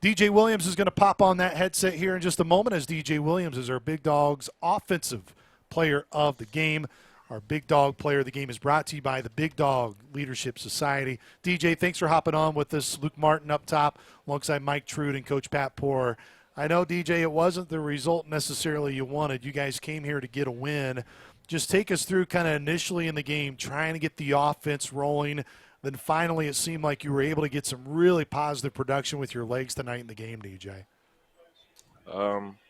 DJ Williams is going to pop on that headset here in just a moment, as DJ Williams is our Big Dog's offensive player of the game. Our Big Dog player of the game is brought to you by the Big Dog Leadership Society. DJ, thanks for hopping on with us. Luke Martin up top alongside Mike Trude and Coach Pat Poor. I know, DJ, it wasn't the result necessarily you wanted. You guys came here to get a win. Just take us through kind of initially in the game, trying to get the offense rolling. Then finally it seemed like you were able to get some really positive production with your legs tonight in the game, DJ.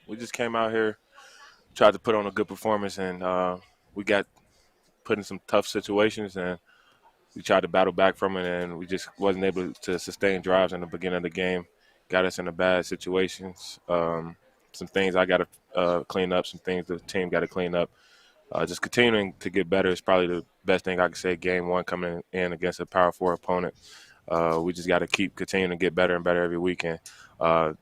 We just came out here, tried to put on a good performance, and we got put in some tough situations, and we tried to battle back from it, and we just wasn't able to sustain drives in the beginning of the game. Got us in the bad situations. Some things I got to clean up, some things the team got to clean up. Just continuing to get better is probably the best thing I can say. Game one coming in against a Power 4 opponent. We just got to keep continuing to get better and better every weekend. A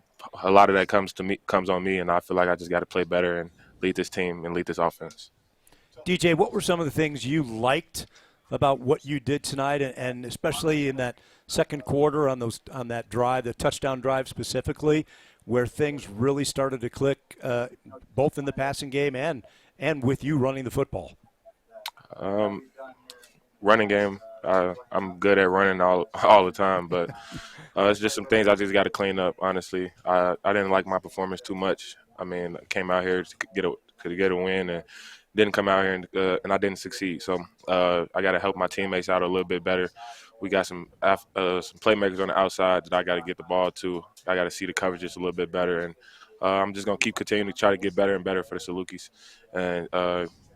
lot of that comes on me, and I feel like I just got to play better and lead this team and lead this offense. DJ, what were some of the things you liked about what you did tonight, and especially in that second quarter on that drive, the touchdown drive specifically, where things really started to click, both in the passing game and with you running the football? Running game, I'm good at running all the time, but it's just some things I just got to clean up, honestly. I didn't like my performance too much. I mean, I came out here to get a win and didn't come out here and I didn't succeed. So I got to help my teammates out a little bit better. We got some playmakers on the outside that I got to get the ball to. I got to see the coverages a little bit better, and I'm just going to keep continuing to try to get better and better for the Salukis and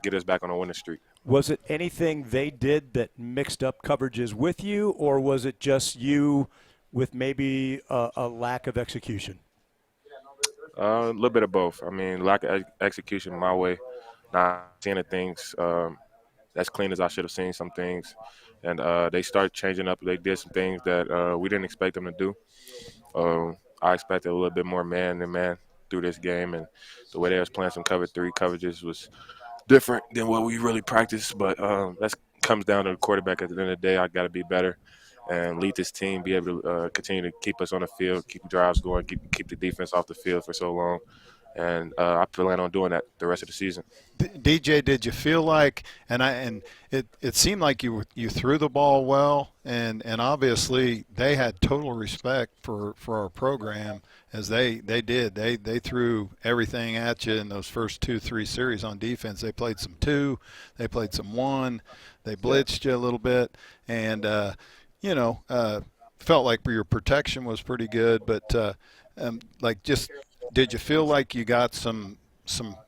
get us back on a winning streak. Was it anything they did that mixed up coverages with you, or was it just you with maybe a lack of execution? A little bit of both. I mean, lack of execution my way, not seeing the things as clean as I should have seen some things. And they started changing up. They did some things that we didn't expect them to do. I expected a little bit more man-to-man through this game, and the way they was playing some cover 3 coverages was different than what we really practiced. But that comes down to the quarterback at the end of the day. I got to be better and lead this team, be able to continue to keep us on the field, keep drives going, keep the defense off the field for so long. And I plan on doing that the rest of the season. DJ, did you feel like, and it seemed like you threw the ball well, and obviously they had total respect for our program, as they did. They threw everything at you in those first 2-3 series on defense. They played some 2, they played some 1, they blitzed you a little bit, and felt like your protection was pretty good, but did you feel like you got some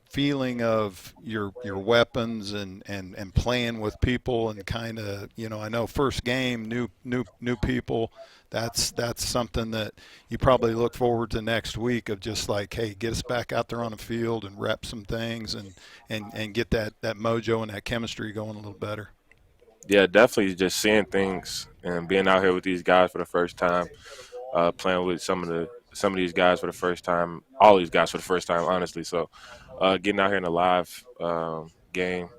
feeling of your weapons and playing with people and kind of, I know first game, new people, that's something that you probably look forward to next week, of just like, hey, get us back out there on the field and rep some things and get that mojo and that chemistry going a little better. Yeah, definitely just seeing things and being out here with these guys for the first time, playing with some of these guys for the first time, all these guys for the first time, honestly. So getting out here in a live game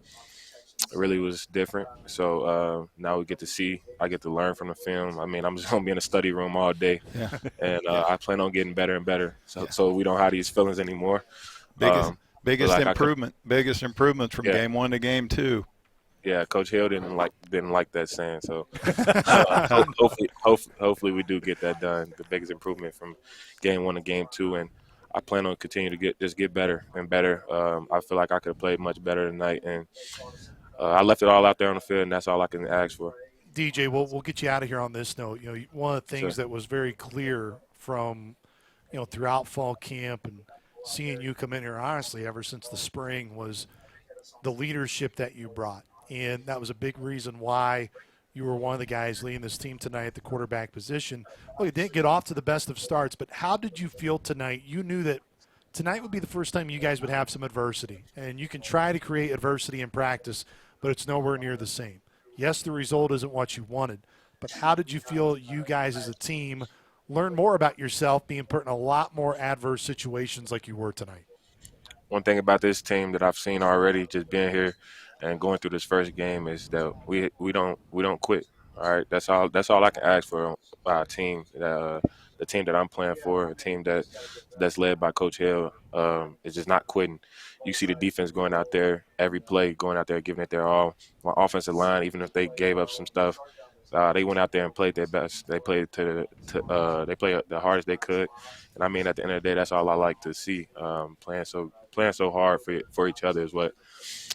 really was different. So now we get to see, I get to learn from the film. I mean, I'm just going to be in the study room all day. Yeah. And I plan on getting better and better so we don't have these feelings anymore. Biggest improvement from game 1 to game 2. Yeah, Coach Hill didn't like that saying. So hopefully we do get that done. The biggest improvement from game 1 to game 2, and I plan on continuing to get better and better. I feel like I could have played much better tonight, and I left it all out there on the field, and that's all I can ask for. DJ, we'll get you out of here on this note. One of the things that was very clear from throughout fall camp and seeing you come in here, honestly, ever since the spring, was the leadership that you brought. And that was a big reason why you were one of the guys leading this team tonight at the quarterback position. Well, you didn't get off to the best of starts, but how did you feel tonight? You knew that tonight would be the first time you guys would have some adversity. And you can try to create adversity in practice, but it's nowhere near the same. Yes, the result isn't what you wanted, but how did you feel you guys as a team learn more about yourself being put in a lot more adverse situations like you were tonight? One thing about this team that I've seen already, just being here and going through this first game, is that we don't quit. All right, that's all I can ask for our team. That the team that I'm playing for, a team that's led by Coach Hill, is just not quitting. You see the defense going out there every play, going out there giving it their all. My offensive line, even if they gave up some stuff, they went out there and played their best. They played they played the hardest they could, and I mean at the end of the day, that's all I like to see. Playing so hard for each other is what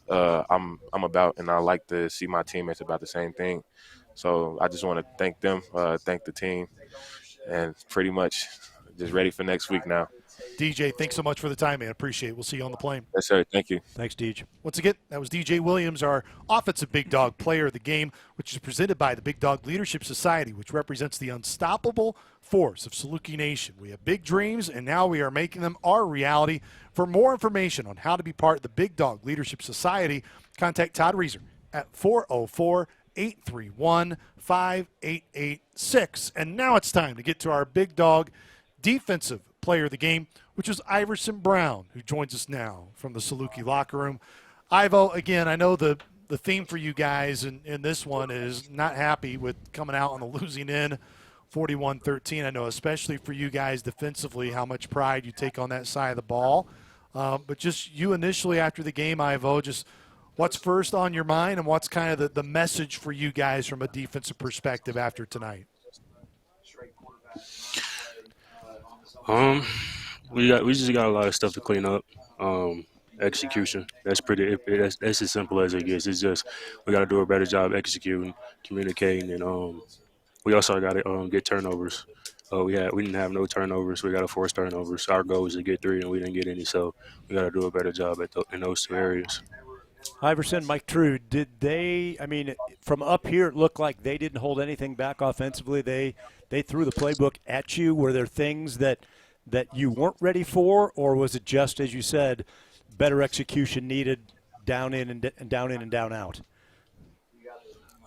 I'm about, and I like to see my teammates about the same thing. So I just want to thank them, thank the team, and pretty much just ready for next week now. DJ, thanks so much for the time, man. Appreciate it. We'll see you on the plane. Yes, sir. Thank you. Thanks, DJ. Once again, that was DJ Williams, our offensive big dog player of the game, which is presented by the Big Dog Leadership Society, which represents the unstoppable force of Saluki Nation. We have big dreams, and now we are making them our reality. For more information on how to be part of the Big Dog Leadership Society, contact Todd Reeser at 404-831-5886. And now it's time to get to our big dog defensive player of the game, which is Iverson Brown, who joins us now from the Saluki locker room. Ivo, again, I know the theme for you guys in this one is not happy with coming out on the losing end, 41-13. I know especially for you guys defensively how much pride you take on that side of the ball. But just you initially after the game, Ivo, just what's first on your mind and what's kind of the message for you guys from a defensive perspective after tonight? We just got a lot of stuff to clean up. Execution. That's that's as simple as it gets. It's just we got to do a better job executing, communicating, and we also got to get turnovers. We didn't have no turnovers. We got to force turnovers. Our goal was to get 3, and we didn't get any. So we got to do a better job in those 2 areas. Iverson, Mike True, did they – I mean, from up here it looked like they didn't hold anything back offensively. They threw the playbook at you. Were there things that you weren't ready for, or was it just, as you said, better execution needed down in and down in and down out?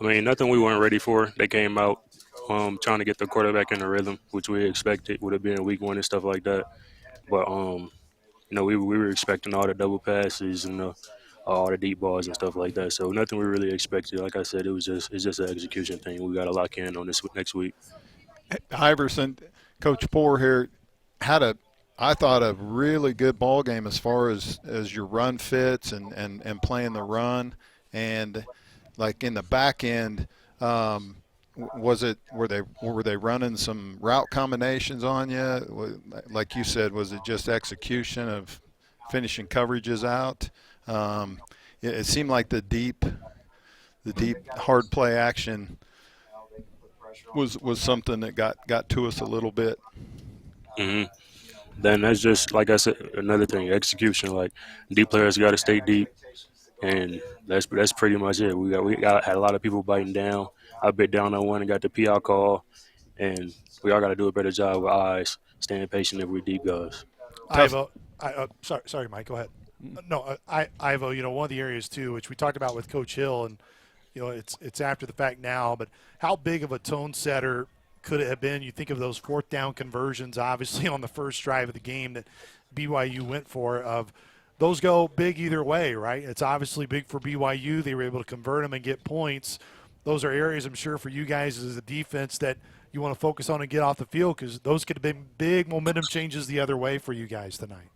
I mean, nothing we weren't ready for. They came out trying to get the quarterback in the rhythm, which we expected would have been week 1 and stuff like that. But, we were expecting all the double passes and all the deep balls and stuff like that. So nothing we really expected. Like I said, it's just an execution thing. We got to lock in on this next week. Iverson, Coach Poor here had I thought a really good ball game as far as your run fits and playing the run, and like in the back end, were they running some route combinations on you? Like you said, was it just execution of finishing coverages out? It seemed like the deep hard play action was something that got to us a little bit. Mm-hmm. Then that's just, like I said, another thing, execution. Like, deep players got to stay deep, and that's pretty much it. We had a lot of people biting down. I bit down on one and got the PI call, and we all got to do a better job with eyes, staying patient if we deep guys. Ivo, sorry, Mike, go ahead. No, Ivo, one of the areas too, which we talked about with Coach Hill, and it's after the fact now, but how big of a tone setter could it have been? You think of those 4th down conversions, obviously on the first drive of the game that BYU went for. Of those go big either way, right? It's obviously big for BYU. They were able to convert them and get points. Those are areas, I'm sure, for you guys as a defense that you want to focus on and get off the field, because those could have been big momentum changes the other way for you guys tonight.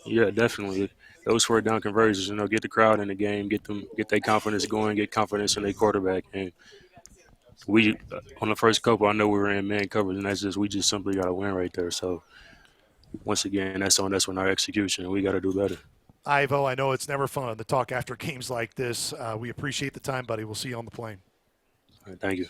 Yeah, definitely. Those 4th down conversions, get the crowd in the game, get their confidence going, get confidence in their quarterback. And we, on the first couple, I know we were in man coverage, and we just simply got to win right there. So, once again, that's on our execution. We got to do better. Ivo, I know it's never fun to talk after games like this. We appreciate the time, buddy. We'll see you on the plane. All right, thank you.